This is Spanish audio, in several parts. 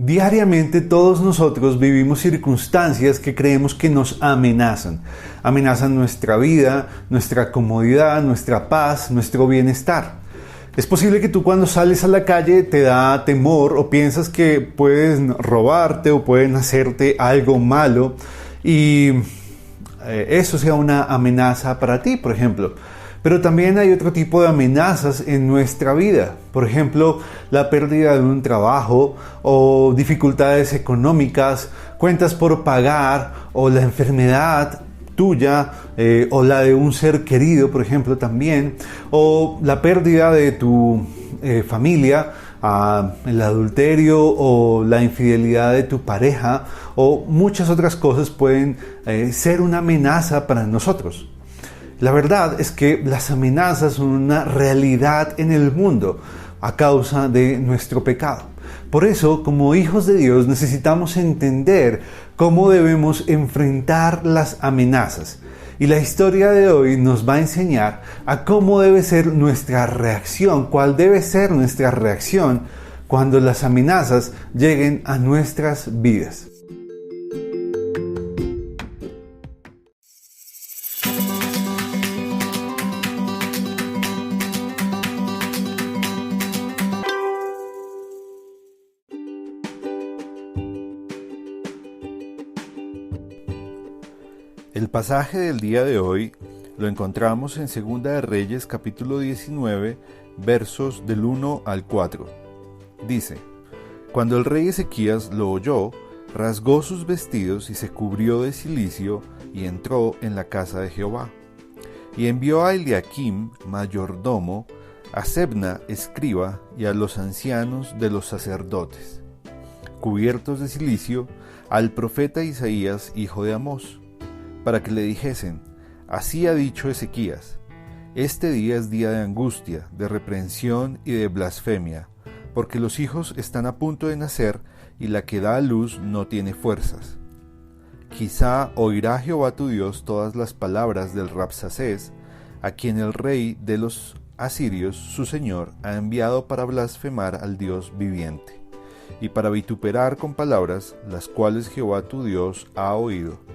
Diariamente todos nosotros vivimos circunstancias que creemos que nos amenazan. Amenazan nuestra vida, nuestra comodidad, nuestra paz, nuestro bienestar. Es posible que tú cuando sales a la calle te da temor o piensas que pueden robarte o pueden hacerte algo malo y eso sea una amenaza para ti, por ejemplo. Pero también hay otro tipo de amenazas en nuestra vida. Por ejemplo, la pérdida de un trabajo o dificultades económicas, cuentas por pagar o la enfermedad tuya o la de un ser querido, por ejemplo, también. O la pérdida de tu familia, el adulterio o la infidelidad de tu pareja o muchas otras cosas pueden ser una amenaza para nosotros. La verdad es que las amenazas son una realidad en el mundo a causa de nuestro pecado. Por eso, como hijos de Dios, necesitamos entender cómo debemos enfrentar las amenazas. Y la historia de hoy nos va a enseñar a cómo debe ser nuestra reacción, cuál debe ser nuestra reacción cuando las amenazas lleguen a nuestras vidas. El pasaje del día de hoy lo encontramos en 2 de Reyes capítulo 19, versos del 1 al 4. Dice: Cuando el rey Ezequías lo oyó, rasgó sus vestidos y se cubrió de cilicio y entró en la casa de Jehová. Y envió a Eliaquim, mayordomo, a Sebna, escriba, y a los ancianos de los sacerdotes, cubiertos de cilicio, al profeta Isaías, hijo de Amós, para que le dijesen: Así ha dicho Ezequías, este día es día de angustia, de reprensión y de blasfemia, porque los hijos están a punto de nacer y la que da a luz no tiene fuerzas. Quizá oirá Jehová tu Dios todas las palabras del Rabsacés, a quien el rey de los asirios, su señor, ha enviado para blasfemar al Dios viviente, y para vituperar con palabras las cuales Jehová tu Dios ha oído.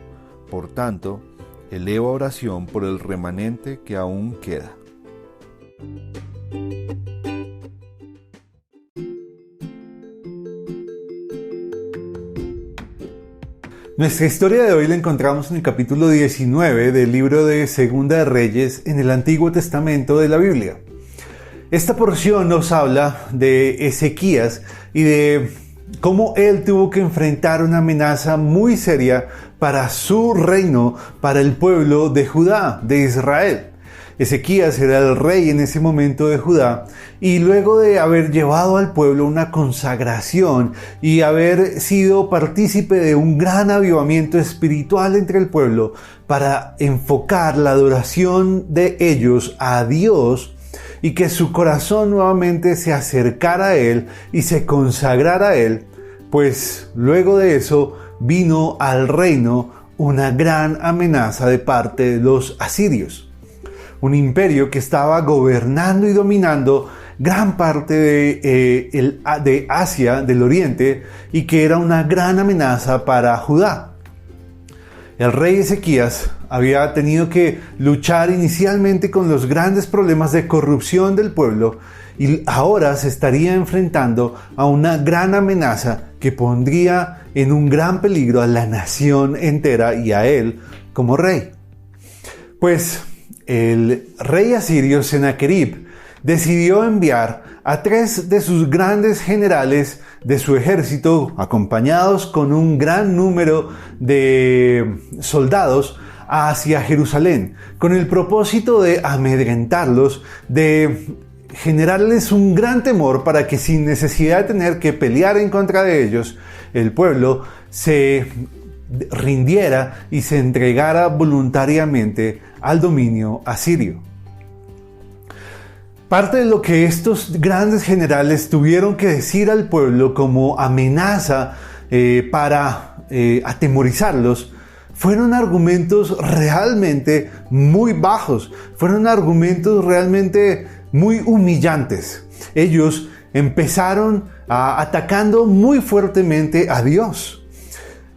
Por tanto, eleva oración por el remanente que aún queda. Nuestra historia de hoy la encontramos en el capítulo 19 del libro de 2 de Reyes en el Antiguo Testamento de la Biblia. Esta porción nos habla de Ezequías y de cómo él tuvo que enfrentar una amenaza muy seria para su reino, para el pueblo de Judá, de Israel. Ezequías era el rey en ese momento de Judá, y luego de haber llevado al pueblo una consagración y haber sido partícipe de un gran avivamiento espiritual entre el pueblo para enfocar la adoración de ellos a Dios, y que su corazón nuevamente se acercara a Él y se consagrara a Él, pues luego de eso vino al reino una gran amenaza de parte de los asirios. Un imperio que estaba gobernando y dominando gran parte de Asia, del Oriente, y que era una gran amenaza para Judá. El rey Ezequías había tenido que luchar inicialmente con los grandes problemas de corrupción del pueblo y ahora se estaría enfrentando a una gran amenaza que pondría en un gran peligro a la nación entera y a él como rey. Pues el rey asirio Sennacherib decidió enviar a 3 de sus grandes generales de su ejército, acompañados con un gran número de soldados, hacia Jerusalén, con el propósito de amedrentarlos, de generarles un gran temor para que sin necesidad de tener que pelear en contra de ellos, el pueblo se rindiera y se entregara voluntariamente al dominio asirio. Parte de lo que estos grandes generales tuvieron que decir al pueblo como amenaza para atemorizarlos fueron argumentos realmente muy bajos, fueron argumentos realmente muy humillantes. Ellos empezaron atacando muy fuertemente a Dios.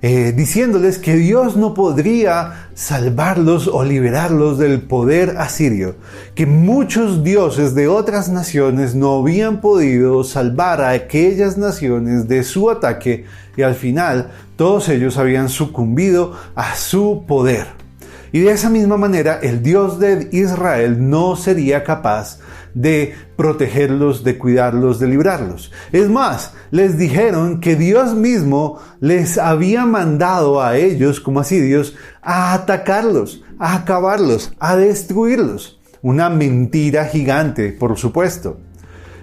Diciéndoles que Dios no podría salvarlos o liberarlos del poder asirio, que muchos dioses de otras naciones no habían podido salvar a aquellas naciones de su ataque y al final todos ellos habían sucumbido a su poder. Y de esa misma manera el Dios de Israel no sería capaz de protegerlos, de cuidarlos, de librarlos. Es más, les dijeron que Dios mismo les había mandado a ellos, como asirios, a atacarlos, a acabarlos, a destruirlos. Una mentira gigante, por supuesto.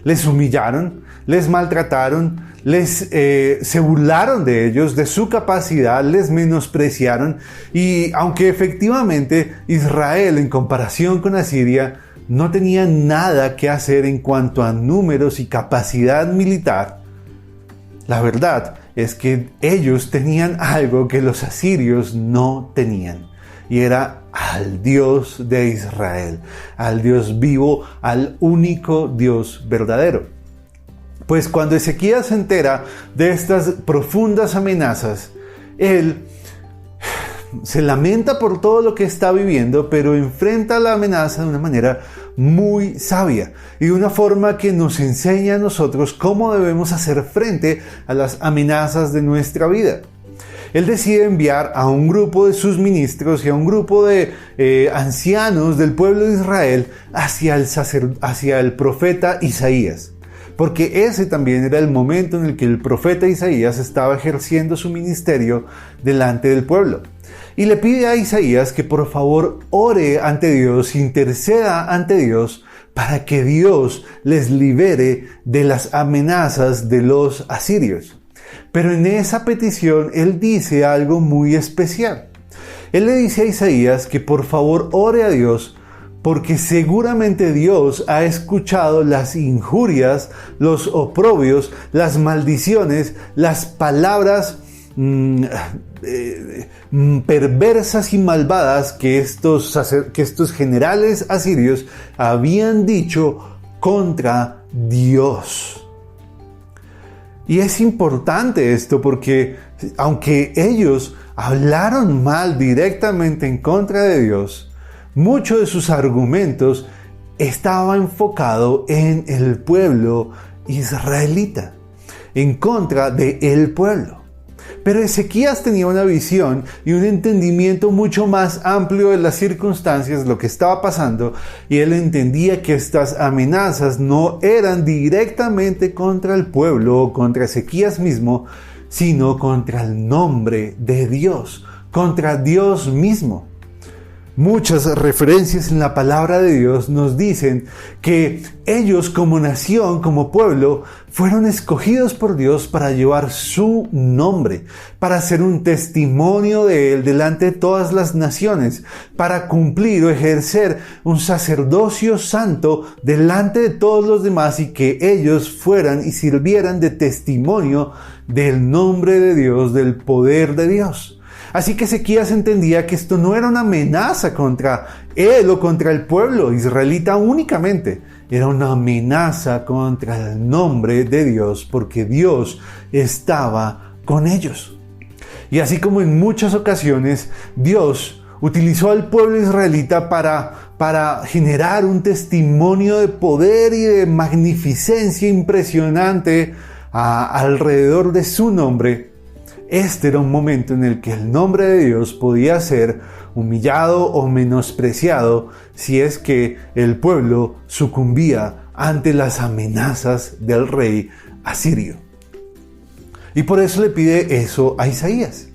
Les humillaron, les maltrataron, se burlaron de ellos, de su capacidad, les menospreciaron y aunque efectivamente Israel en comparación con Asiria no tenía nada que hacer en cuanto a números y capacidad militar, la verdad es que ellos tenían algo que los asirios no tenían y era al Dios de Israel, al Dios vivo, al único Dios verdadero. Pues cuando Ezequías se entera de estas profundas amenazas, él se lamenta por todo lo que está viviendo, pero enfrenta la amenaza de una manera muy sabia y de una forma que nos enseña a nosotros cómo debemos hacer frente a las amenazas de nuestra vida. Él decide enviar a un grupo de sus ministros y a un grupo de ancianos del pueblo de Israel hacia el profeta Isaías. Porque ese también era el momento en el que el profeta Isaías estaba ejerciendo su ministerio delante del pueblo. Y le pide a Isaías que por favor ore ante Dios, interceda ante Dios para que Dios les libere de las amenazas de los asirios. Pero en esa petición él dice algo muy especial. Él le dice a Isaías que por favor ore a Dios porque seguramente Dios ha escuchado las injurias, los oprobios, las maldiciones, las palabras perversas y malvadas que estos generales asirios habían dicho contra Dios. Y es importante esto porque aunque ellos hablaron mal directamente en contra de Dios, muchos de sus argumentos estaba enfocado en el pueblo israelita, en contra del pueblo. Pero Ezequías tenía una visión y un entendimiento mucho más amplio de las circunstancias, lo que estaba pasando, y él entendía que estas amenazas no eran directamente contra el pueblo o contra Ezequías mismo, sino contra el nombre de Dios, contra Dios mismo. Muchas referencias en la palabra de Dios nos dicen que ellos como nación, como pueblo, fueron escogidos por Dios para llevar su nombre, para ser un testimonio de Él delante de todas las naciones, para cumplir o ejercer un sacerdocio santo delante de todos los demás y que ellos fueran y sirvieran de testimonio del nombre de Dios, del poder de Dios. Así que Ezequías entendía que esto no era una amenaza contra él o contra el pueblo israelita únicamente. Era una amenaza contra el nombre de Dios porque Dios estaba con ellos. Y así como en muchas ocasiones Dios utilizó al pueblo israelita para generar un testimonio de poder y de magnificencia impresionante alrededor de su nombre, este era un momento en el que el nombre de Dios podía ser humillado o menospreciado si es que el pueblo sucumbía ante las amenazas del rey asirio. Y por eso le pide eso a Isaías.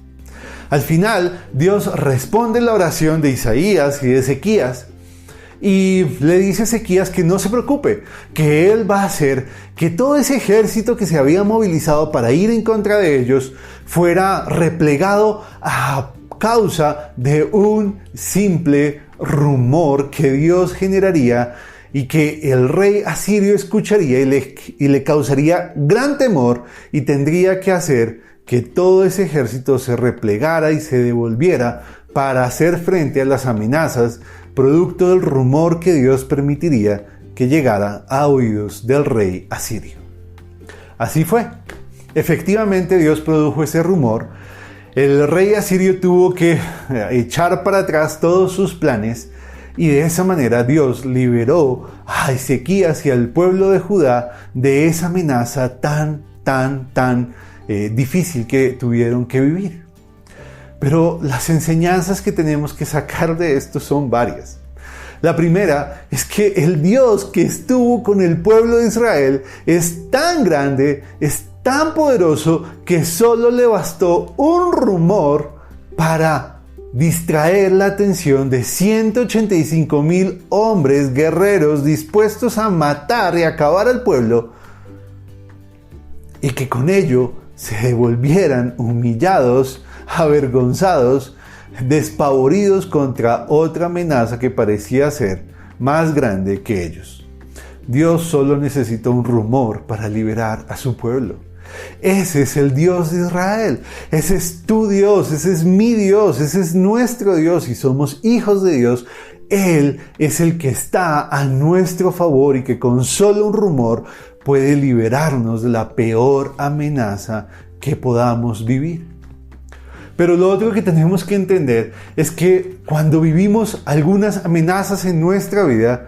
Al final, Dios responde la oración de Isaías y de Ezequías y le dice a Ezequías que no se preocupe, que él va a hacer que todo ese ejército que se había movilizado para ir en contra de ellos fuera replegado a causa de un simple rumor que Dios generaría y que el rey asirio escucharía y le causaría gran temor y tendría que hacer que todo ese ejército se replegara y se devolviera para hacer frente a las amenazas producto del rumor que Dios permitiría que llegara a oídos del rey asirio. así fue. Efectivamente, Dios produjo ese rumor. El rey asirio tuvo que echar para atrás todos sus planes y de esa manera Dios liberó a Ezequías y al pueblo de Judá de esa amenaza tan difícil que tuvieron que vivir. Pero las enseñanzas que tenemos que sacar de esto son varias. La primera es que el Dios que estuvo con el pueblo de Israel es tan grande, es tan poderoso, que solo le bastó un rumor para distraer la atención de 185,000 hombres guerreros dispuestos a matar y acabar al pueblo, y que con ello se devolvieran humillados, avergonzados, despavoridos contra otra amenaza que parecía ser más grande que ellos. Dios solo necesitó un rumor para liberar a su pueblo. Ese es el Dios de Israel. Ese es tu Dios, ese es mi Dios, ese es nuestro Dios y somos hijos de Dios. Él es el que está a nuestro favor y que con solo un rumor puede liberarnos de la peor amenaza que podamos vivir. Pero lo otro que tenemos que entender es que cuando vivimos algunas amenazas en nuestra vida,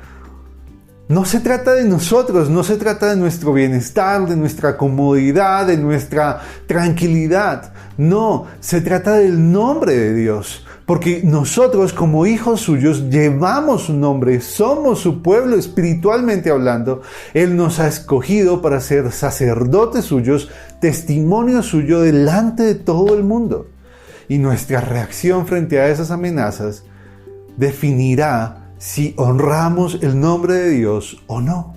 no se trata de nosotros, no se trata de nuestro bienestar, de nuestra comodidad, de nuestra tranquilidad. No, se trata del nombre de Dios. Porque nosotros como hijos suyos llevamos su nombre, somos su pueblo espiritualmente hablando. Él nos ha escogido para ser sacerdotes suyos, testimonio suyo delante de todo el mundo. Y nuestra reacción frente a esas amenazas definirá si honramos el nombre de Dios o no.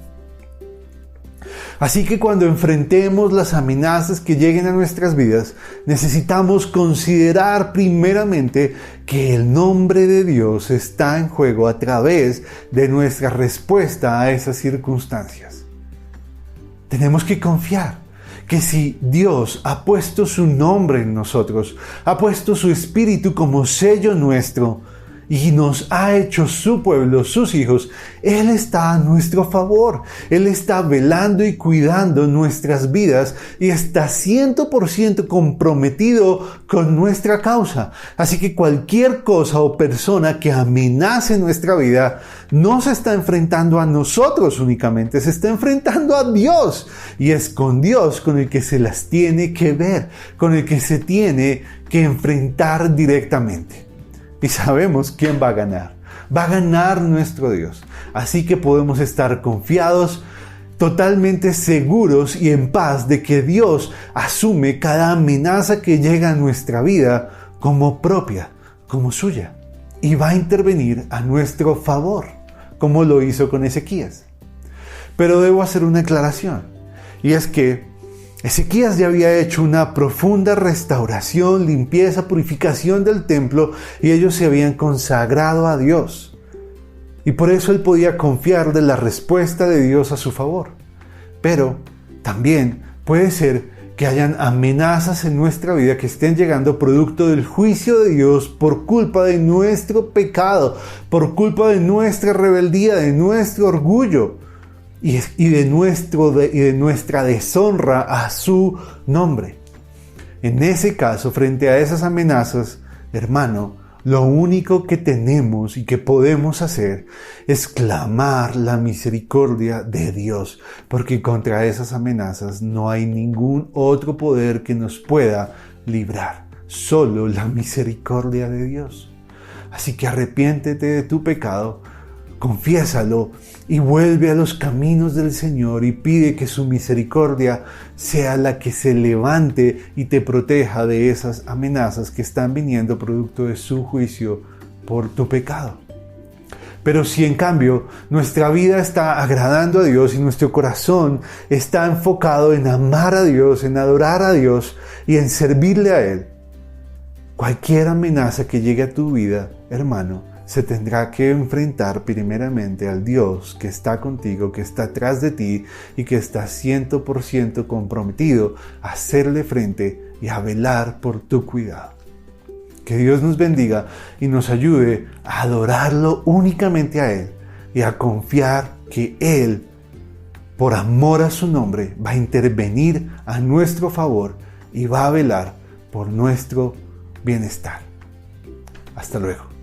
Así que cuando enfrentemos las amenazas que lleguen a nuestras vidas, necesitamos considerar primeramente que el nombre de Dios está en juego a través de nuestra respuesta a esas circunstancias. Tenemos que confiar que si Dios ha puesto su nombre en nosotros, ha puesto su espíritu como sello nuestro, y nos ha hecho su pueblo, sus hijos, Él está a nuestro favor. Él está velando y cuidando nuestras vidas y está 100% comprometido con nuestra causa. Así que cualquier cosa o persona que amenace nuestra vida no se está enfrentando a nosotros únicamente, se está enfrentando a Dios. Y es con Dios con el que se las tiene que ver, con el que se tiene que enfrentar directamente. Y sabemos quién va a ganar. Va a ganar nuestro Dios. Así que podemos estar confiados, totalmente seguros y en paz de que Dios asume cada amenaza que llega a nuestra vida como propia, como suya. Y va a intervenir a nuestro favor, como lo hizo con Ezequías. Pero debo hacer una aclaración. Y es que Ezequías ya había hecho una profunda restauración, limpieza, purificación del templo y ellos se habían consagrado a Dios. Y por eso él podía confiar de la respuesta de Dios a su favor. Pero también puede ser que hayan amenazas en nuestra vida que estén llegando producto del juicio de Dios por culpa de nuestro pecado, por culpa de nuestra rebeldía, de nuestro orgullo. Y de nuestra deshonra a su nombre. En ese caso, frente a esas amenazas, hermano, lo único que tenemos y que podemos hacer es clamar la misericordia de Dios, porque contra esas amenazas no hay ningún otro poder que nos pueda librar, solo la misericordia de Dios. Así que arrepiéntete de tu pecado, confiésalo y vuelve a los caminos del Señor y pide que su misericordia sea la que se levante y te proteja de esas amenazas que están viniendo producto de su juicio por tu pecado. Pero si en cambio nuestra vida está agradando a Dios y nuestro corazón está enfocado en amar a Dios, en adorar a Dios y en servirle a Él, cualquier amenaza que llegue a tu vida, hermano, se tendrá que enfrentar primeramente al Dios que está contigo, que está atrás de ti y que está 100% comprometido a hacerle frente y a velar por tu cuidado. Que Dios nos bendiga y nos ayude a adorarlo únicamente a Él y a confiar que Él por amor a su nombre, va a intervenir a nuestro favor y va a velar por nuestro bienestar. Hasta luego.